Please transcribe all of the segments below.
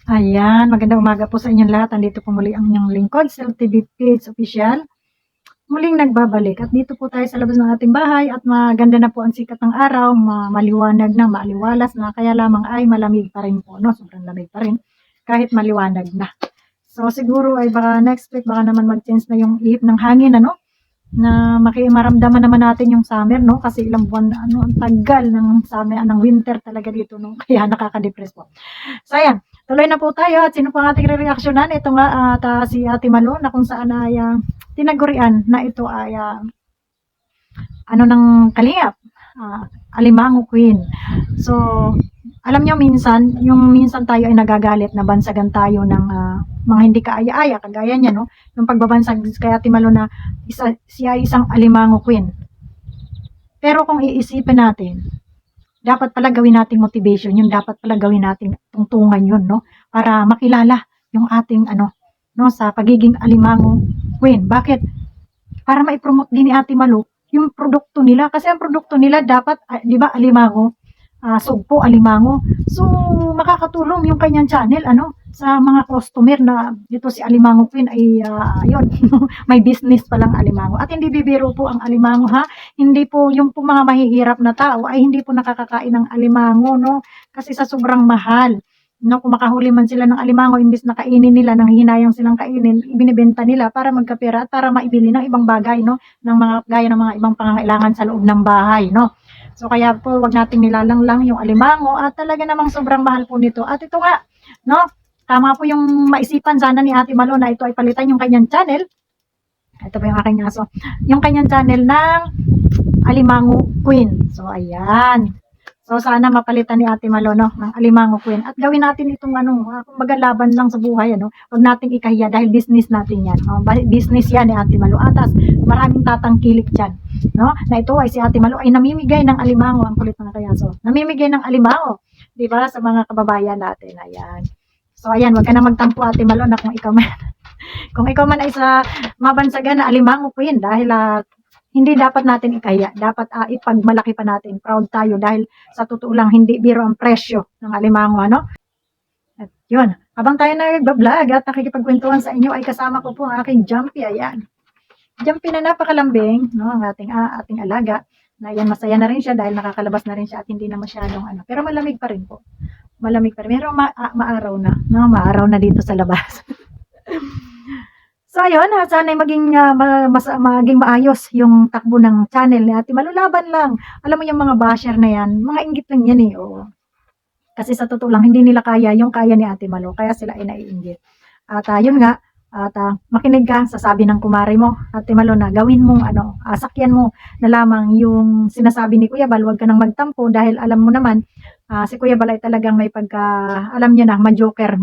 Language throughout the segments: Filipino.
Ayan, magandang umaga po sa inyong lahat. Andito po muli ang inyong lingkod, Sel TV Page Official. Muling nagbabalik at dito po tayo sa labas ng ating bahay at maganda na po ang sikat ng araw, maliwanag na, maaliwalas na, kaya lamang ay malamig pa rin po, no? Sobrang lamig pa rin kahit maliwanag na. So siguro ay baka next week baka naman mag-change na yung ihip ng hangin, ano? Na maramdaman naman natin yung summer, no? Kasi ilang buwan na, ano, ang tagal ng summer, ng winter talaga dito, no? Kaya nakaka-depress po. So ayan, tuloy na po tayo at sino pang ating re-reaksyonan? Ito nga at si Ate Malo na kung saan ay tinagurian na ito ay ano ng kalingap, Alimango Queen. So, alam nyo minsan tayo ay nagagalit na bansagan tayo ng mga hindi kaaya-aya, kagaya niya, no? Yung pagbabansag kaya Timalo na siya ay isang Alimango Queen. Pero kung iisipin natin, dapat pala gawin nating motivation yun, dapat pala gawin nating tungtungan yun, no? Para makilala yung ating no, sa pagiging Alimango Queen. Bakit? Para ma-promote din ni Ate Malu yung produkto nila. Kasi ang produkto nila dapat, di ba, alimango, sugpo, alimango. So, makakatulong yung kanyang channel, sa mga customer na dito si Alimango Queen ay, yun, may business palang alimango. At hindi bibiro po ang alimango, ha? Hindi po, yung po mga mahihirap na tao ay hindi po nakakakain ng alimango, no? Kasi sa sobrang mahal. No, kung makahuli man sila ng alimango, imbis na kainin nila, nanghihinayang silang kainin, ibinibenta nila para magkapera at para maibili ng ibang bagay, no, ng mga gaya ng mga ibang pangangailangan sa loob ng bahay, no. So kaya po wag nating nilalanglang yung alimango at talaga namang sobrang mahal po nito. At ito nga, no, tama po yung maisipan sana ni Ate Malo na ito ay palitan yung kanyang channel. Ito po yung aking aso. Yung kanyang channel ng Alimango Queen. So ayan. So sana mapalitan ni Ate Malo, no, ng Alimango Queen. At gawin natin itong kumbaga laban lang sa buhay, Huwag nating ikahiya dahil business natin 'yan. Business 'yan ni Ate Malo. Atas maraming tatangkilik diyan, no? Na ito ay si Ate Malo ay namimigay ng alimango, ang kulit mga kayaso. Namimigay ng alimango, 'di ba, sa mga kababayan natin. Ayan. So ayan, wag ka na magtampo Ate Malo na kung ikaw man kung ikaw man ay sa mabansagan na Alimango Queen dahil hindi dapat natin ikahiya, dapat ipagmalaki pa natin, proud tayo dahil sa totoo lang hindi biro ang presyo ng alimango, At yun, habang tayo nagbablog at nakikipagkwentuhan sa inyo ay kasama ko po ang aking Jumpy, ayan. Jumpy na napakalambing, no, ang ating alaga, na yan masaya na rin siya dahil nakakalabas na rin siya at hindi na masyadong pero malamig pa rin po. Malamig pa rin, pero maaraw na, no, maaraw na dito sa labas. So ayun, sana ay maging maayos yung takbo ng channel ni Ate Malu. Laban lang. Alam mo yung mga basher na yan, mga inggit lang yan eh. Oo. Kasi sa totoo lang, hindi nila kaya yung kaya ni Ate Malu. Kaya sila ay naiinggit. At yun nga, at makinig ka sa sabi ng kumari mo, Ate Malu, na gawin mong sakyan mo na lamang yung sinasabi ni Kuya Bal, huwag ka nang magtampo dahil alam mo naman, si Kuya Bal ay talagang may alam niya na, ma-joker,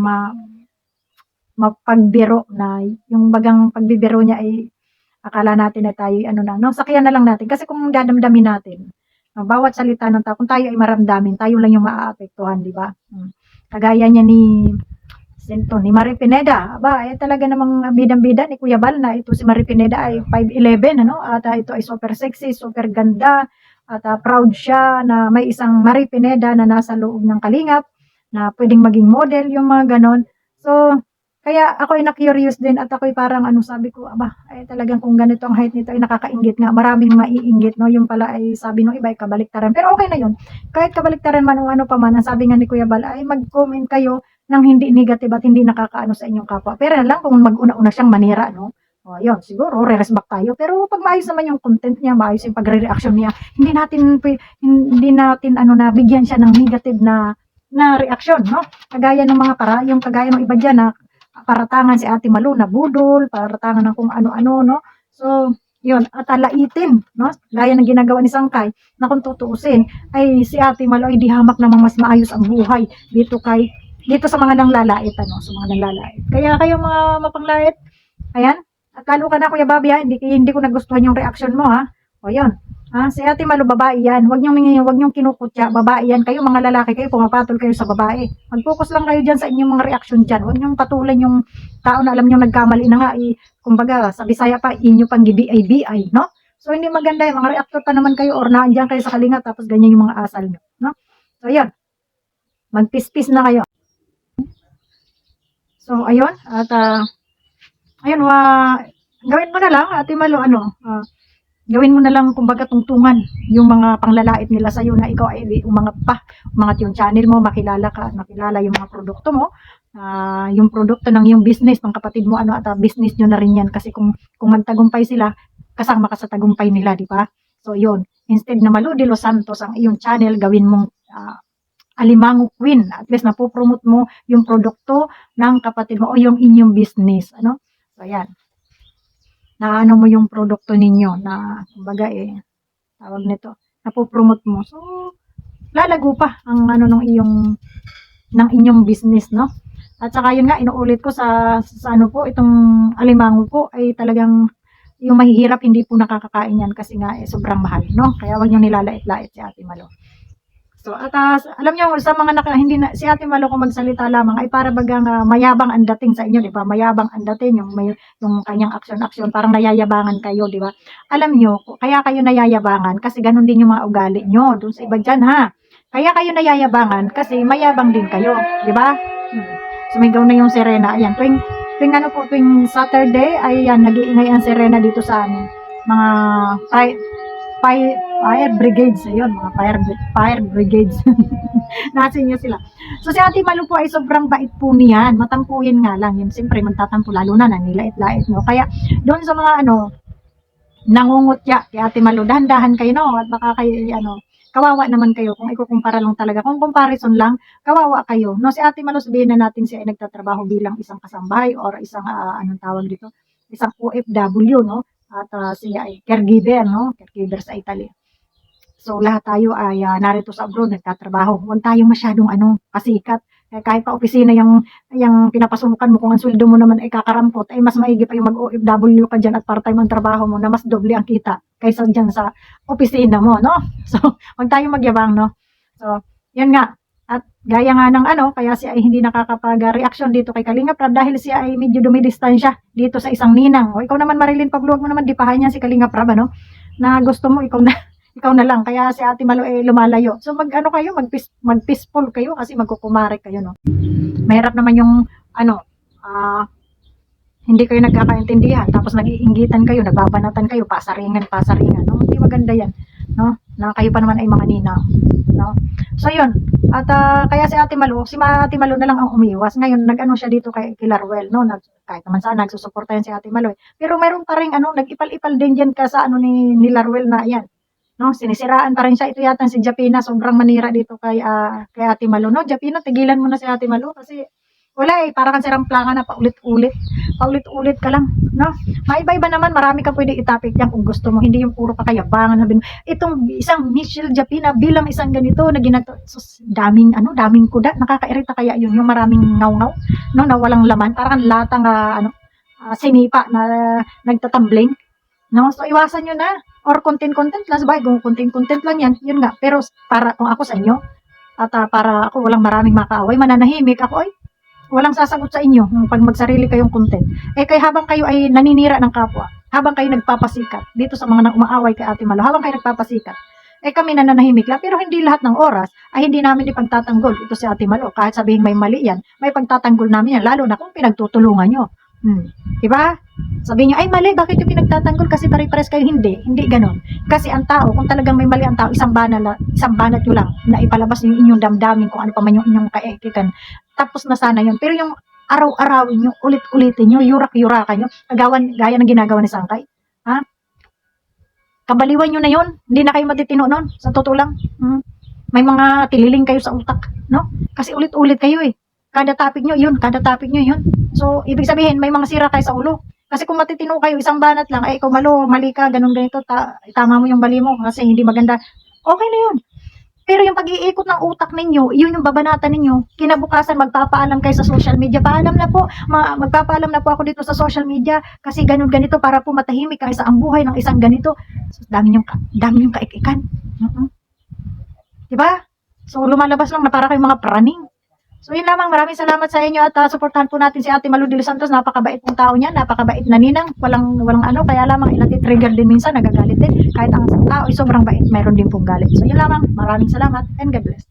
mapagbiro na yung bagang pagbibiro niya ay akala natin na tayo sakyan na lang natin kasi kung dadamdamin natin bawat salita ng tao kung tayo ay maramdamin tayo lang yung maaapektuhan, di ba? Kagaya niya ni Marie Pineda, ay talaga namang bidang-bida ni Kuya Bal na ito si Marie Pineda ay 5'11", at ito ay super sexy, super ganda at proud siya na may isang Marie Pineda na nasa loob ng kalingap na pwedeng maging model, yung mga ganon. So kaya ako ay na-curious din at ako ay parang sabi ko, ay talagang kung ganito ang height nito ay nakakainggit nga. Maraming maiinggit, no? Yung pala ay sabi nung iba ay kabaliktaran. Pero okay na yun. Kahit kabaliktaran man o ano pa man, ang sabi nga ni Kuya Bal ay mag-comment kayo ng hindi negative at hindi nakakaano sa inyong kapwa. Pero lang kung mag-una-una siyang manira, no? O, yun, siguro, re-respect tayo. Pero pag maayos naman yung content niya, maayos yung pagre-reaction niya, hindi natin na bigyan siya ng negative na reaction, no? Kagaya ng yung kagaya ng iba diyan na paratangan si Ate Malu na budol, paratangan ng kung ano-ano, no? So, yun, at alaitin, no? Gaya ng ginagawa ni Sangkay, na kung tutuusin, ay si Ate Malu ay dihamak namang mas maayos ang buhay dito sa mga nanglalait, sa mga nanglalait. Kaya kayo mga mapanglait, ayan, at lalo ka na Kuya Bobby, hindi ko nagustuhan yung reaction mo, ha? O yun, si Ate Malu, babae yan. Huwag niyong kinukutya, babae yan. Kayo mga lalaki kayo, pumapatol kayo sa babae. Mag-focus lang kayo dyan sa inyong mga reaction dyan. Huwag niyong patulan yung tao na alam niyo nagkamali na nga. Kumbaga, sa Bisaya pa, inyo pang gibi-ay, no? So, hindi maganda yung mga reactor pa naman kayo or naandyan kayo sa kalinga tapos ganyan yung mga asal niyo, no? So, yan. Magpis-pis na kayo. So ayun, at ayun, gawin mo na lang, Ate Malo, gawin mo na lang kumbaga tungtungan yung mga panglalait nila sa'yo na ikaw ay umangat pa, umangat yung channel mo, makilala ka, makilala yung mga produkto mo, yung produkto ng yung business ng kapatid mo, at business nyo na rin yan kasi kung magtagumpay sila, kasama ka sa tagumpay nila, di ba? So yun, instead na Malu de Los Santos ang iyong channel, gawin mong Alimango Queen. At least napopromote mo yung produkto ng kapatid mo o yung inyong business. So, yan. Naano mo yung produkto ninyo na, kumbaga tawag nito, napopromote mo. So, lalago pa ang ng inyong business, no? At saka yun nga, inuulit ko sa po, itong alimango po ay talagang yung mahihirap hindi po nakakakain yan kasi nga sobrang mahal, no? Kaya wag niyo nilalait-lait si Ate Malo. So, at alam niyo sa mga hindi na si Ate Malo kung magsalita lamang ay para bagang mayabang ang dating sa inyo, di ba? Mayabang ang dating yung kanyang aksyon-aksyon, parang nayayabangan kayo, di ba? Alam niyo, kaya kayo nayayabangan kasi ganun din yung mga ugali niyo doon sa iba diyan, ha. Kaya kayo nayayabangan kasi mayabang din kayo, di ba? Sumigaw na yung sirena. Ayan, tuwing Saturday ay yan, nag-iingay ang sirena dito sa amin. Mga fire brigades, ayun, mga fire brigades. Nasa inyo sila. So si Ate Malu po ay sobrang bait po niyan. Matampuhin nga lang. Yun, siyempre magtatampo lalo na nanilait-lait, no? Kaya doon sa mga nangungutya kay Ate Malu, dahan-dahan kayo, no? At baka kayo, kawawa naman kayo kung ikukumpara lang talaga. Kung comparison lang, kawawa kayo. No, si Ate Malu, sabihin na natin siya ay nagtatrabaho bilang isang kasambahay or isang, anong tawag dito? Isang OFW, no? At siya ay caregiver, no? Caregiver sa Italy. So lahat tayo ay narito sa abroad, nagtatrabaho. Huwag tayo masyadong pasikat. Kahit pa opisina yung pinapasukan mo, kung ang sweldo mo naman ay kakarampot, ay mas maigi pa yung mag-OFW ka dyan at part-time ang trabaho mo na mas doble ang kita kaysa dyan sa opisina mo, no? So, huwag tayo magyabang, no? So, yan nga. At gaya nga ng kaya siya ay hindi nakakapag-reaction dito kay Kalinga Prab dahil siya ay medyo dumidistansya dito sa isang ninang. O ikaw naman, Marilyn, pag-vlog mo naman, di pahay niya si Kalinga Prab, na gusto mo ikaw na lang, kaya si Ate Malo lumalayo. So kayo, mag-peaceful kayo kasi magkukumare kayo, no. Mahirap naman yung hindi kayo nagkakaintindihan tapos nag-iinggitan kayo, nagbabanatan kayo, pasaringan, no. Hindi maganda 'yan, no. Na kayo pa naman ay mga ninang, no. So 'yun. At kaya si Ate Malo na lang ang umiwas. Ngayon siya dito kay Larwell, no. Kahit naman sana nagsusuportahan si Ate Malo. Pero mayroon pa ring nag-ipal-ipal din diyan ka sa ni Larwell na 'yan. No, sinisiraan pa rin siya. Ito yata si Japina, sobrang manira dito kay Ate Malo, no? Japina, tigilan mo na si Ate Malo kasi wala para kang sirang plaka na paulit-ulit. Paulit-ulit ka lang, no? Maiba-iba naman, marami kang pwede itapik diyan kung gusto mo, hindi yung puro kakayabangan. Itong isang Michelle Japina bilang isang ganito na daming kuda, nakakairita kaya yun, yung maraming ngaw-ngaw, no, na walang laman, parang latang sinipa na nagtatambling. No, so iwasan nyo na. Or content lang. Sabay, kung content lang yan, yun nga. Pero para kung ako sa inyo, at para ako walang maraming makaaway, mananahimik ako, walang sasagot sa inyo pag magsarili kayong content. Kaya habang kayo ay naninira ng kapwa, habang kayo nagpapasikat, dito sa mga umaaway kay Ate Malo, habang kayo nagpapasikat, kami nananahimik lang. Pero hindi lahat ng oras ay hindi namin ipagtatanggol ito si Ate Malo. Kahit sabihin may mali yan, may pagtatanggol namin yan. Lalo na kung pinagtutulungan nyo. Diba? Sabihin niyo, ay mali, bakit yung pinagtatanggol? Kasi pare-pares kayo. Hindi ganun. Kasi ang tao, kung talagang may mali ang tao, isang banat nyo lang na ipalabas yung inyong damdamin, kung ano pa man yung inyong kaekikan. Tapos na sana yun. Pero yung araw-arawin nyo, ulit-ulitin nyo, yurak-yurakan nyo, gaya ng ginagawa ni Sangkay. Ha? Kabaliwan nyo na yun. Hindi na kayo matitino nun. Sa totoo lang. May mga tililing kayo sa utak. No? Kasi ulit-ulit kayo Kada topic nyo yun. So, ibig sabihin, may mga sira kayo sa ulo. Kasi kung matitino kayo, isang banat lang, ikaw Malo, mali ka, ganun ganito, tama mo yung bali mo kasi hindi maganda. Okay na yun. Pero yung pag-iikot ng utak ninyo, yun yung babanatan ninyo, kinabukasan magpapaalam kayo sa social media. Paalam na po, magpapaalam na po ako dito sa social media kasi ganun ganito para po matahimik kayo sa ang buhay ng isang ganito. So, dami yung kaikikan. Diba? So, lumalabas lang na para kayong mga praning. So yun lamang, maraming salamat sa inyo at suportahan po natin si Ate Malu de Los Santos. Napakabait pong tao niya, napakabait na ninang, walang kaya lamang trigger din minsan, nagagalit din. Kahit ang tao ay sobrang bait, mayroon din pong galit. So yun lamang, maraming salamat and God bless.